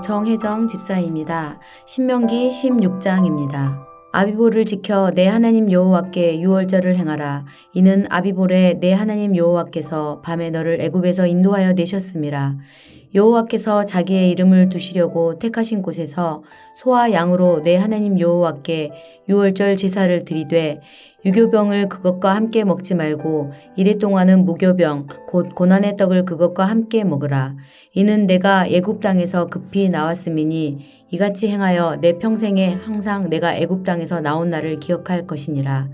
정혜정 집사입니다. 신명기 16장입니다. 아비볼을 지켜 내 하나님 여호와께 유월절을 행하라. 이는 아비볼에 내 하나님 여호와께서 밤에 너를 애굽에서 인도하여 내셨음이라. 여호와께서 자기의 이름을 두시려고 택하신 곳에서 소와 양으로 내 하나님 여호와께 유월절 제사를 드리되 유교병을 그것과 함께 먹지 말고 이래 동안은 무교병 곧 고난의 떡을 그것과 함께 먹으라. 이는 내가 애굽 땅에서 급히 나왔음이니 이같이 행하여 내 평생에 항상 내가 애굽 땅에서 나온 날을 기억할 것이니라.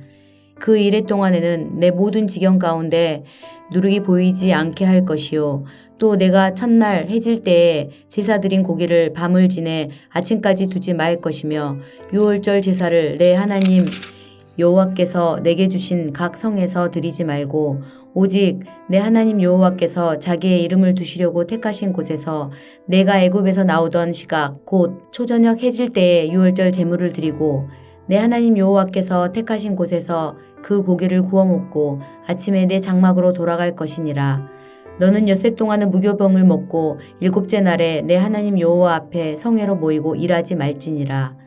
그 이래 동안에는 내 모든 지경 가운데 누룩이 보이지 않게 할 것이요. 또 내가 첫날 해질 때에 제사 드린 고기를 밤을 지내 아침까지 두지 말 것이며 유월절 제사를 내 하나님 여호와께서 내게 주신 각 성에서 드리지 말고 오직 내 하나님 여호와께서 자기의 이름을 두시려고 택하신 곳에서 내가 애굽에서 나오던 시각 곧 초저녁 해질 때에 유월절 제물을 드리고 내 하나님 여호와께서 택하신 곳에서 그 고기를 구워 먹고 아침에 내 장막으로 돌아갈 것이니라. 너는 엿새 동안은 무교병을 먹고 일곱째 날에 내 하나님 여호와 앞에 성회로 모이고 일하지 말지니라.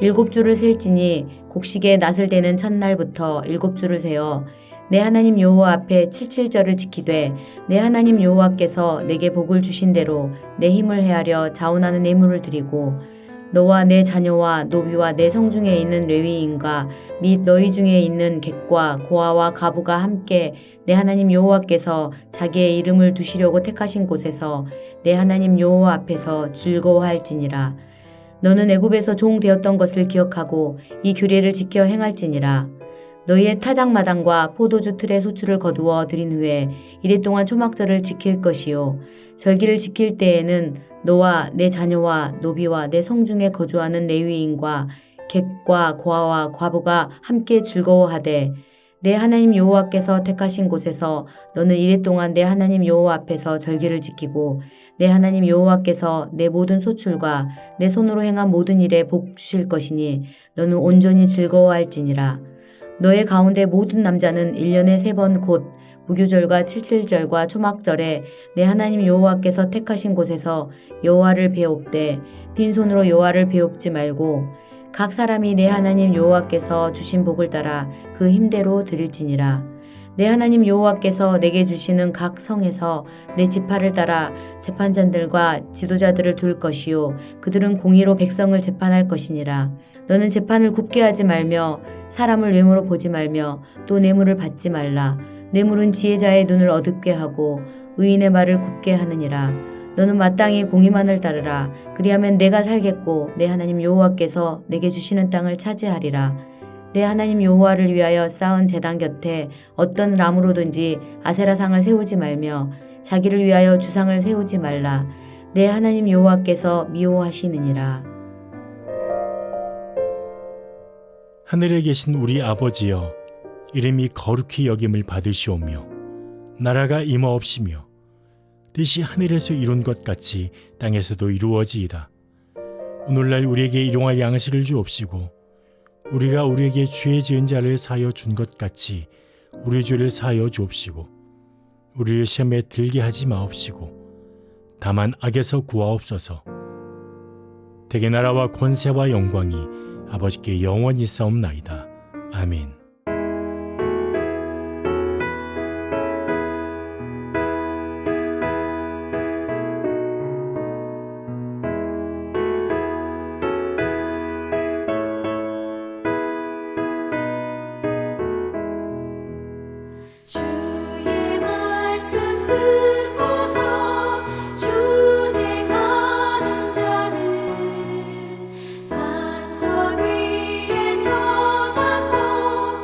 7주를 셀지니 곡식의 낫을 대는 첫날부터 7주를 세어 내 하나님 여호와 앞에 칠칠절을 지키되 내 하나님 여호와께서 내게 복을 주신 대로 내 힘을 헤아려 자원하는 예물을 드리고 너와 내 자녀와 노비와 내 성중에 있는 레위인과 및 너희 중에 있는 객과 고아와 가부가 함께 내 하나님 여호와께서 자기의 이름을 두시려고 택하신 곳에서 내 하나님 여호와 앞에서 즐거워할지니라. 너는 애굽에서 종 되었던 것을 기억하고 이 규례를 지켜 행할지니라. 너희의 타작마당과 포도주 틀에 소출을 거두어 드린 후에 이래 동안 초막절을 지킬 것이요. 절기를 지킬 때에는 너와 내 자녀와 노비와 내 성중에 거주하는 레위인과 객과 고아와 과부가 함께 즐거워하되 내 하나님 여호와께서 택하신 곳에서 너는 이래 동안 내 하나님 여호와 앞에서 절기를 지키고 내 하나님 여호와께서 내 모든 소출과 내 손으로 행한 모든 일에 복 주실 것이니 너는 온전히 즐거워할지니라. 너의 가운데 모든 남자는 1년에 3번 곧 무교절과 칠칠절과 초막절에 내 하나님 여호와께서 택하신 곳에서 여호와를 배웁되 빈손으로 여호와를 배웁지 말고 각 사람이 내 하나님 여호와께서 주신 복을 따라 그 힘대로 드릴지니라. 내 하나님 여호와께서 내게 주시는 각 성에서 내 지파를 따라 재판장들과 지도자들을 둘 것이요 그들은 공의로 백성을 재판할 것이니라. 너는 재판을 굽게 하지 말며 사람을 외모로 보지 말며 또 뇌물을 받지 말라. 뇌물은 지혜자의 눈을 어둡게 하고 의인의 말을 굽게 하느니라. 너는 마땅히 공의만을 따르라. 그리하면 내가 살겠고 내 하나님 여호와께서 내게 주시는 땅을 차지하리라. 내 하나님 여호와를 위하여 쌓은 제단 곁에 어떤 나무로든지 아세라상을 세우지 말며 자기를 위하여 주상을 세우지 말라. 내 하나님 여호와께서 미워하시느니라. 하늘에 계신 우리 아버지여, 이름이 거룩히 여김을 받으시오며 나라가 임하옵시며 뜻이 하늘에서 이룬 것 같이 땅에서도 이루어지이다. 오늘날 우리에게 일용할 양식을 주옵시고 우리가 우리에게 죄 지은 자를 사하여 준 것 같이 우리 죄를 사하여 주옵시고 우리를 시험에 들게 하지 마옵시고 다만 악에서 구하옵소서. 대개 나라와 권세와 영광이 아버지께 영원히 싸움나이다. 아멘. 주의 말씀 듣고서 주내 가는 자는 반석 위에 터닫고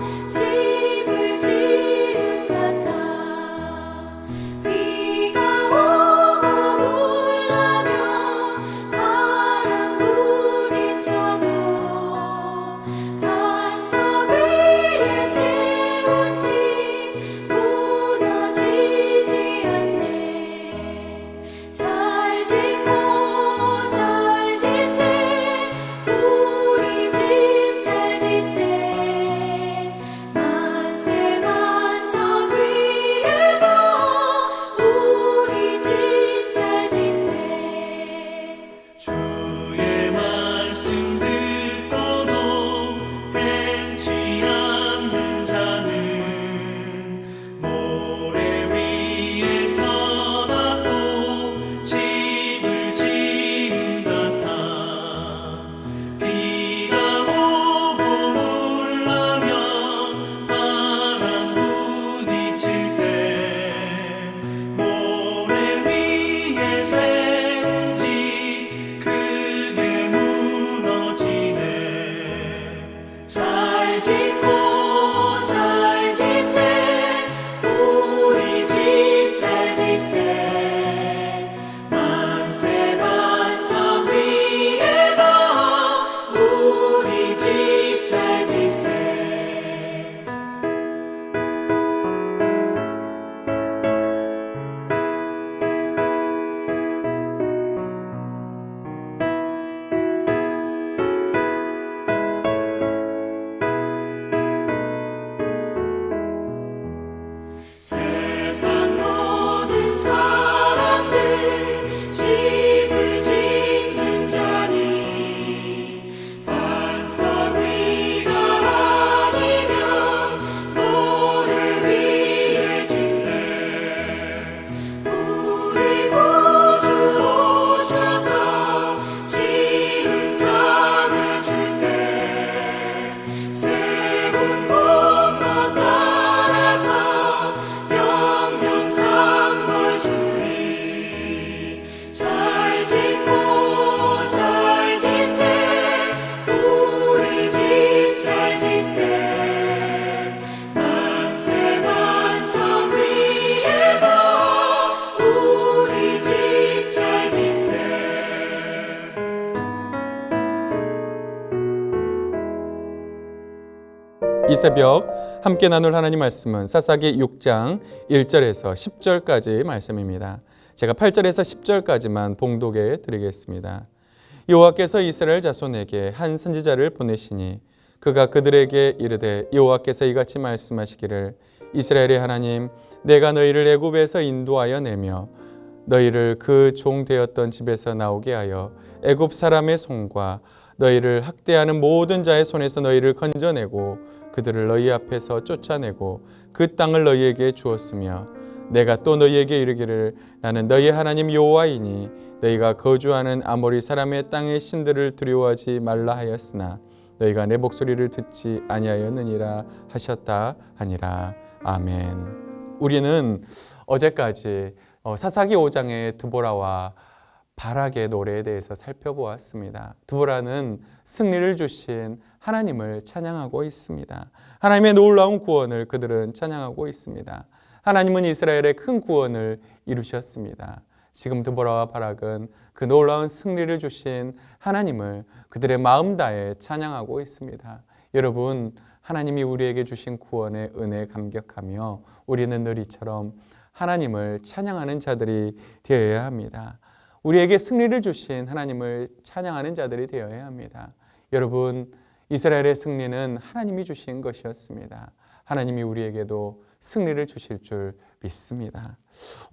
이 새벽 함께 나눌 하나님 말씀은 사사기 6장 1절에서 10절까지 말씀입니다. 제가 8절에서 10절까지만 봉독해 드리겠습니다. 여호와께서 이스라엘 자손에게 한 선지자를 보내시니 그가 그들에게 이르되 여호와께서 이같이 말씀하시기를 이스라엘의 하나님 내가 너희를 애굽에서 인도하여 내며 너희를 그 종 되었던 집에서 나오게 하여 애굽 사람의 손과 너희를 학대하는 모든 자의 손에서 너희를 건져내고 그들을 너희 앞에서 쫓아내고 그 땅을 너희에게 주었으며 내가 또 너희에게 이르기를 나는 너희 하나님 여호와이니 너희가 거주하는 아모리 사람의 땅의 신들을 두려워하지 말라 하였으나 너희가 내 목소리를 듣지 아니하였느니라 하셨다 하니라. 아멘. 우리는 어제까지 사사기 5장의 드보라와 바락의 노래에 대해서 살펴보았습니다. 드보라는 승리를 주신 하나님을 찬양하고 있습니다. 하나님의 놀라운 구원을 그들은 찬양하고 있습니다. 하나님은 이스라엘의 큰 구원을 이루셨습니다. 지금 드보라와 바락은 그 놀라운 승리를 주신 하나님을 그들의 마음 다해 찬양하고 있습니다. 여러분, 하나님이 우리에게 주신 구원의 은혜에 감격하며 우리는 늘 이처럼 하나님을 찬양하는 자들이 되어야 합니다. 우리에게 승리를 주신 하나님을 찬양하는 자들이 되어야 합니다. 여러분, 이스라엘의 승리는 하나님이 주신 것이었습니다. 하나님이 우리에게도 승리를 주실 줄 믿습니다.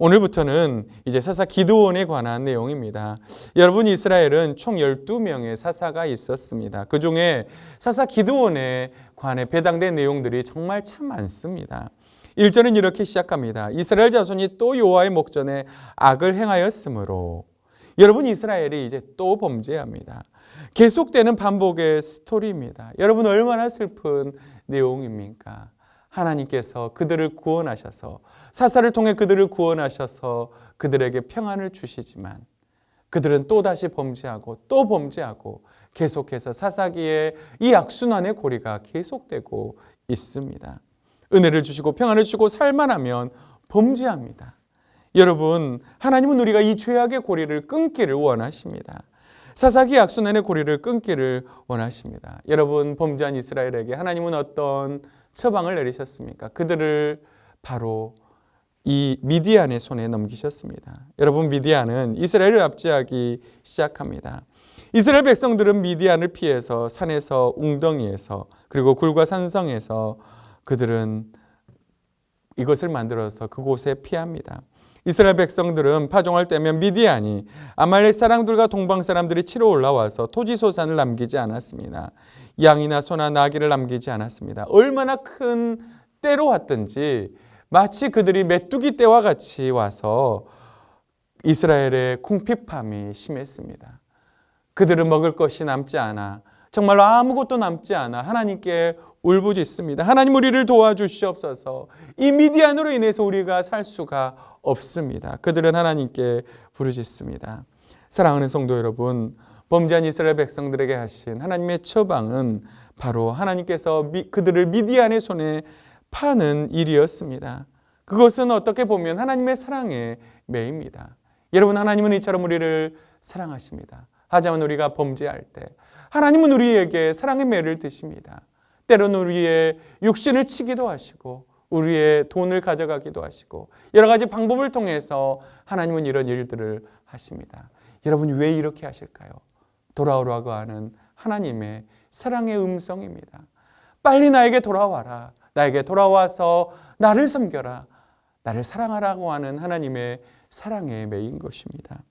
오늘부터는 이제 사사 기드온에 관한 내용입니다. 여러분, 이스라엘은 총 12명의 사사가 있었습니다. 그 중에 사사 기드온에 관해 배당된 내용들이 정말 참 많습니다. 1절은 이렇게 시작합니다. 이스라엘 자손이 또 여호와의 목전에 악을 행하였으므로. 여러분, 이스라엘이 이제 또 범죄합니다. 계속되는 반복의 스토리입니다. 여러분, 얼마나 슬픈 내용입니까? 하나님께서 그들을 구원하셔서 사사를 통해 그들을 구원하셔서 그들에게 평안을 주시지만 그들은 또다시 범죄하고 또 범죄하고 계속해서 사사기의 이 악순환의 고리가 계속되고 있습니다. 은혜를 주시고 평안을 주시고 살만하면 범죄합니다. 여러분, 하나님은 우리가 이 죄악의 고리를 끊기를 원하십니다. 사사기 악순환의 고리를 끊기를 원하십니다. 여러분, 범죄한 이스라엘에게 하나님은 어떤 처방을 내리셨습니까? 그들을 바로 이 미디안의 손에 넘기셨습니다. 여러분, 미디안은 이스라엘을 압제하기 시작합니다. 이스라엘 백성들은 미디안을 피해서 산에서 웅덩이에서 그리고 굴과 산성에서 그들은 이것을 만들어서 그곳에 피합니다. 이스라엘 백성들은 파종할 때면 미디안이 아말렉 사람들과 동방 사람들이 치러 올라와서 토지소산을 남기지 않았습니다. 양이나 소나 나귀를 남기지 않았습니다. 얼마나 큰 때로 왔든지 마치 그들이 메뚜기 떼와 같이 와서 이스라엘의 궁핍함이 심했습니다. 그들은 먹을 것이 남지 않아 정말로 아무것도 남지 않아 하나님께 울부짖습니다. 하나님, 우리를 도와주시옵소서. 이 미디안으로 인해서 우리가 살 수가 없습니다. 그들은 하나님께 부르짖습니다. 사랑하는 성도 여러분, 범죄한 이스라엘 백성들에게 하신 하나님의 처방은 바로 하나님께서 그들을 미디안의 손에 파는 일이었습니다. 그것은 어떻게 보면 하나님의 사랑의 매입니다. 여러분, 하나님은 이처럼 우리를 사랑하십니다. 하지만 우리가 범죄할 때 하나님은 우리에게 사랑의 매를 드십니다. 때로는 우리의 육신을 치기도 하시고 우리의 돈을 가져가기도 하시고 여러 가지 방법을 통해서 하나님은 이런 일들을 하십니다. 여러분, 왜 이렇게 하실까요? 돌아오라고 하는 하나님의 사랑의 음성입니다. 빨리 나에게 돌아와라. 나에게 돌아와서 나를 섬겨라. 나를 사랑하라고 하는 하나님의 사랑의 매인 것입니다.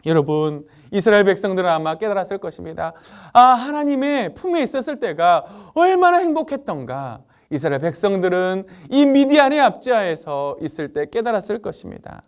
여러분, 이스라엘 백성들은 아마 깨달았을 것입니다. 하나님의 품에 있었을 때가 얼마나 행복했던가. 이스라엘 백성들은 이 미디안의 압제하에서 있을 때 깨달았을 것입니다.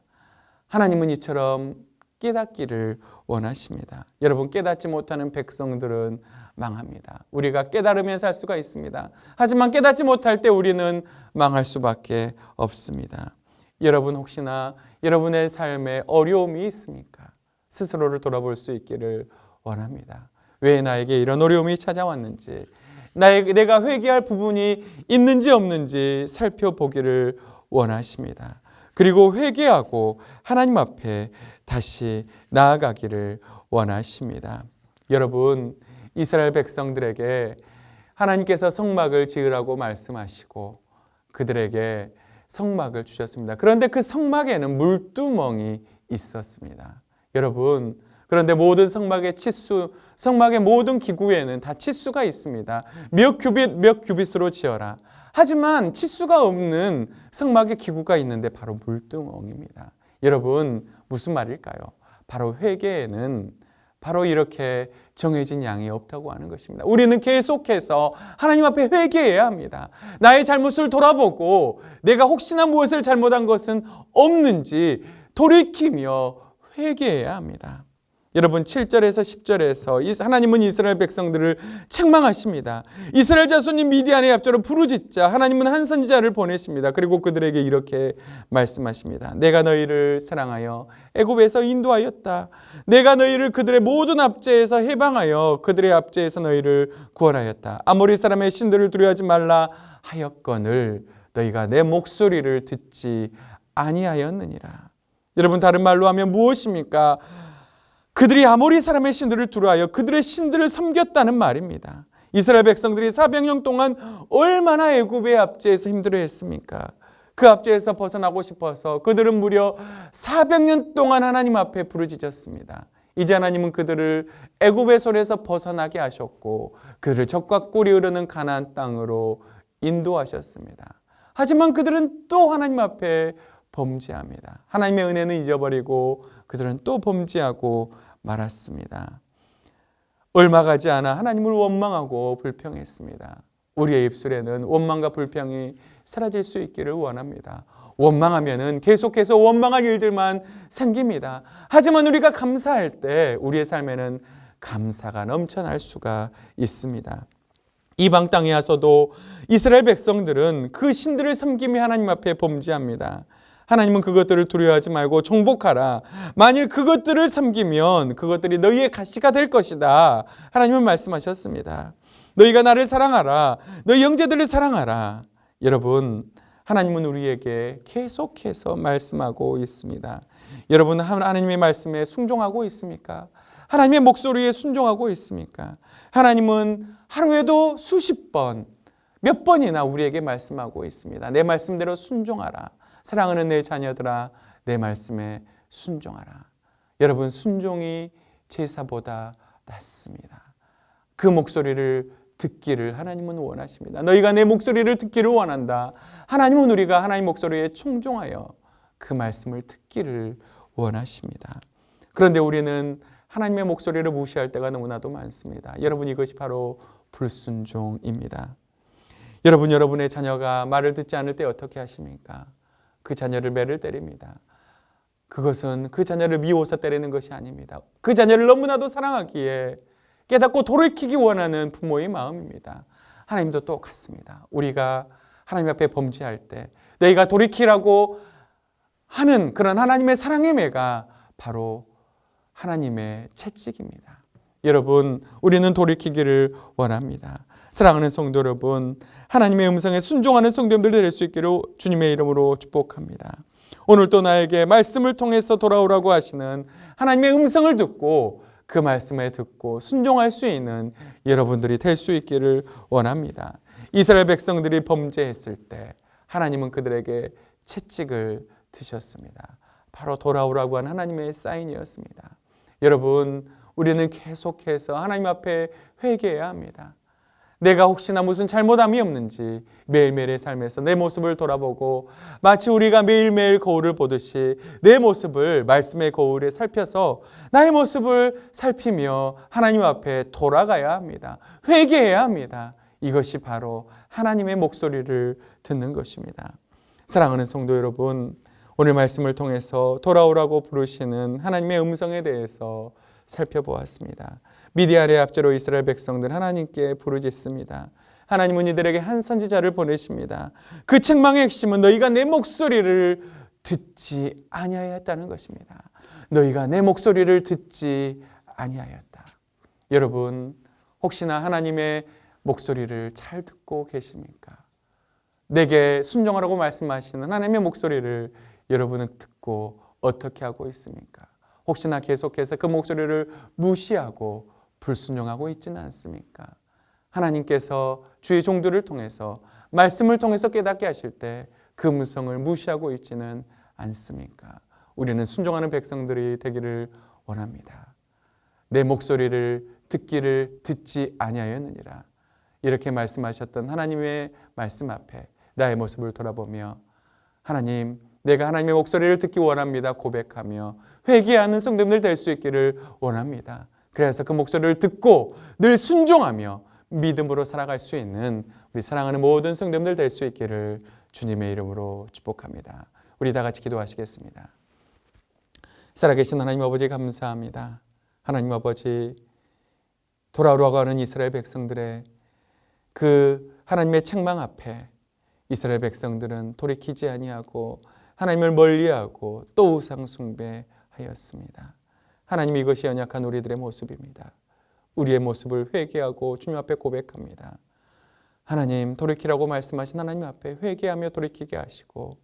하나님은 이처럼 깨닫기를 원하십니다. 여러분, 깨닫지 못하는 백성들은 망합니다. 우리가 깨달으면 살 수가 있습니다. 하지만 깨닫지 못할 때 우리는 망할 수밖에 없습니다. 여러분, 혹시나 여러분의 삶에 어려움이 있습니까? 스스로를 돌아볼 수 있기를 원합니다. 왜 나에게 이런 어려움이 찾아왔는지, 내가 회개할 부분이 있는지 없는지 살펴보기를 원하십니다. 그리고 회개하고 하나님 앞에 다시 나아가기를 원하십니다. 여러분, 이스라엘 백성들에게 하나님께서 성막을 지으라고 말씀하시고 그들에게 성막을 주셨습니다. 그런데 그 성막에는 물두멍이 있었습니다. 여러분, 그런데 모든 성막의 치수, 성막의 모든 기구에는 다 치수가 있습니다. 몇 규빗으로 지어라. 하지만 치수가 없는 성막의 기구가 있는데 바로 물두멍입니다. 여러분, 무슨 말일까요? 바로 회개에는 바로 이렇게 정해진 양이 없다고 하는 것입니다. 우리는 계속해서 하나님 앞에 회개해야 합니다. 나의 잘못을 돌아보고 내가 혹시나 무엇을 잘못한 것은 없는지 돌이키며 회개해야 합니다. 여러분 7절에서 10절에서 하나님은 이스라엘 백성들을 책망하십니다. 이스라엘 자손이 미디안의 앞자로 부르짖자 하나님은 한 선지자를 보내십니다. 그리고 그들에게 이렇게 말씀하십니다. 내가 너희를 사랑하여 애굽에서 인도하였다. 내가 너희를 그들의 모든 압제에서 해방하여 그들의 압제에서 너희를 구원하였다. 아모리 사람의 신들을 두려워하지 말라 하였거늘 너희가 내 목소리를 듣지 아니하였느니라. 여러분 다른 말로 하면 무엇입니까? 그들이 아모리 사람의 신들을 두려워하여 그들의 신들을 섬겼다는 말입니다. 이스라엘 백성들이 400년 동안 얼마나 애굽의 압제에서 힘들어했습니까? 그 압제에서 벗어나고 싶어서 그들은 무려 400년 동안 하나님 앞에 부르짖었습니다. 이제 하나님은 그들을 애굽의 손에서 벗어나게 하셨고 그들을 젖과 꿀이 흐르는 가나안 땅으로 인도하셨습니다. 하지만 그들은 또 하나님 앞에 범죄합니다. 하나님의 은혜는 잊어버리고 그들은 또 범죄하고 말았습니다. 얼마 가지 않아 하나님을 원망하고 불평했습니다. 우리의 입술에는 원망과 불평이 사라질 수 있기를 원합니다. 원망하면은 계속해서 원망할 일들만 생깁니다. 하지만 우리가 감사할 때 우리의 삶에는 감사가 넘쳐날 수가 있습니다. 이방 땅에 와서도 이스라엘 백성들은 그 신들을 섬기며 하나님 앞에 범죄합니다. 하나님은 그것들을 두려워하지 말고 정복하라. 만일 그것들을 섬기면 그것들이 너희의 가시가 될 것이다. 하나님은 말씀하셨습니다. 너희가 나를 사랑하라. 너희 형제들을 사랑하라. 여러분, 하나님은 우리에게 계속해서 말씀하고 있습니다. 여러분, 하나님의 말씀에 순종하고 있습니까? 하나님의 목소리에 순종하고 있습니까? 하나님은 하루에도 수십 번, 몇 번이나 우리에게 말씀하고 있습니다. 내 말씀대로 순종하라. 사랑하는 내 자녀들아, 내 말씀에 순종하라. 여러분, 순종이 제사보다 낫습니다. 그 목소리를 듣기를 하나님은 원하십니다. 너희가 내 목소리를 듣기를 원한다. 하나님은 우리가 하나님 목소리에 충종하여 그 말씀을 듣기를 원하십니다. 그런데 우리는 하나님의 목소리를 무시할 때가 너무나도 많습니다. 여러분, 이것이 바로 불순종입니다. 여러분, 여러분의 자녀가 말을 듣지 않을 때 어떻게 하십니까? 그 자녀를 매를 때립니다. 그것은 그 자녀를 미워서 때리는 것이 아닙니다. 그 자녀를 너무나도 사랑하기에 깨닫고 돌이키기 원하는 부모의 마음입니다. 하나님도 똑같습니다. 우리가 하나님 앞에 범죄할 때 너희가 돌이키라고 하는 그런 하나님의 사랑의 매가 바로 하나님의 채찍입니다. 여러분, 우리는 돌이키기를 원합니다. 사랑하는 성도 여러분, 하나님의 음성에 순종하는 성도님들 될 수 있기를 주님의 이름으로 축복합니다. 오늘 또 나에게 말씀을 통해서 돌아오라고 하시는 하나님의 음성을 듣고 그 말씀에 듣고 순종할 수 있는 여러분들이 될 수 있기를 원합니다. 이스라엘 백성들이 범죄했을 때 하나님은 그들에게 채찍을 드셨습니다. 바로 돌아오라고 한 하나님의 사인이었습니다. 여러분, 우리는 계속해서 하나님 앞에 회개해야 합니다. 내가 혹시나 무슨 잘못함이 없는지 매일매일의 삶에서 내 모습을 돌아보고 마치 우리가 매일매일 거울을 보듯이 내 모습을 말씀의 거울에 살펴서 나의 모습을 살피며 하나님 앞에 돌아가야 합니다. 회개해야 합니다. 이것이 바로 하나님의 목소리를 듣는 것입니다. 사랑하는 성도 여러분, 오늘 말씀을 통해서 돌아오라고 부르시는 하나님의 음성에 대해서 살펴보았습니다. 미디안의 압제로 이스라엘 백성들 하나님께 부르짖습니다. 하나님은 이들에게 한 선지자를 보내십니다. 그 책망의 핵심은 너희가 내 목소리를 듣지 아니하였다는 것입니다. 너희가 내 목소리를 듣지 아니하였다. 여러분, 혹시나 하나님의 목소리를 잘 듣고 계십니까? 내게 순종하라고 말씀하시는 하나님의 목소리를 여러분은 듣고 어떻게 하고 있습니까? 혹시나 계속해서 그 목소리를 무시하고 불순종하고 있지는 않습니까? 하나님께서 주의 종들을 통해서 말씀을 통해서 깨닫게 하실 때 그 음성을 무시하고 있지는 않습니까? 우리는 순종하는 백성들이 되기를 원합니다. 내 목소리를 듣지 아니하였느니라. 이렇게 말씀하셨던 하나님의 말씀 앞에 나의 모습을 돌아보며 하나님, 내가 하나님의 목소리를 듣기 원합니다 고백하며 회개하는 성도님들 될 수 있기를 원합니다. 그래서 그 목소리를 듣고 늘 순종하며 믿음으로 살아갈 수 있는 우리 사랑하는 모든 성도님들 될 수 있기를 주님의 이름으로 축복합니다. 우리 다 같이 기도하시겠습니다. 살아계신 하나님 아버지 감사합니다. 하나님 아버지, 돌아오라고 하는 이스라엘 백성들의 그 하나님의 책망 앞에 이스라엘 백성들은 돌이키지 아니하고 하나님을 멀리하고 또 우상 숭배하였습니다. 하나님, 이것이 연약한 우리들의 모습입니다. 우리의 모습을 회개하고 주님 앞에 고백합니다. 하나님, 돌이키라고 말씀하신 하나님 앞에 회개하며 돌이키게 하시고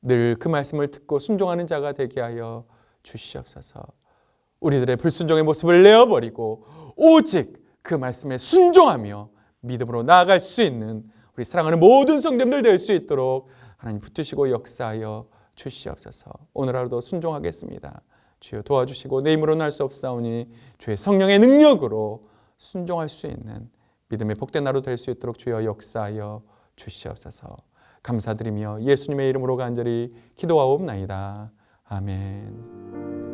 늘 그 말씀을 듣고 순종하는 자가 되게 하여 주시옵소서. 우리들의 불순종의 모습을 내어버리고 오직 그 말씀에 순종하며 믿음으로 나아갈 수 있는 우리 사랑하는 모든 성도님들 될 수 있도록 하나님 붙드시고 역사하여 주시옵소서. 오늘 하루도 순종하겠습니다. 주여 도와주시고 내 힘으로는 할 수 없사오니 주의 성령의 능력으로 순종할 수 있는 믿음의 복된 하루 될 수 있도록 주여 역사하여 주시옵소서. 감사드리며 예수님의 이름으로 간절히 기도하옵나이다. 아멘.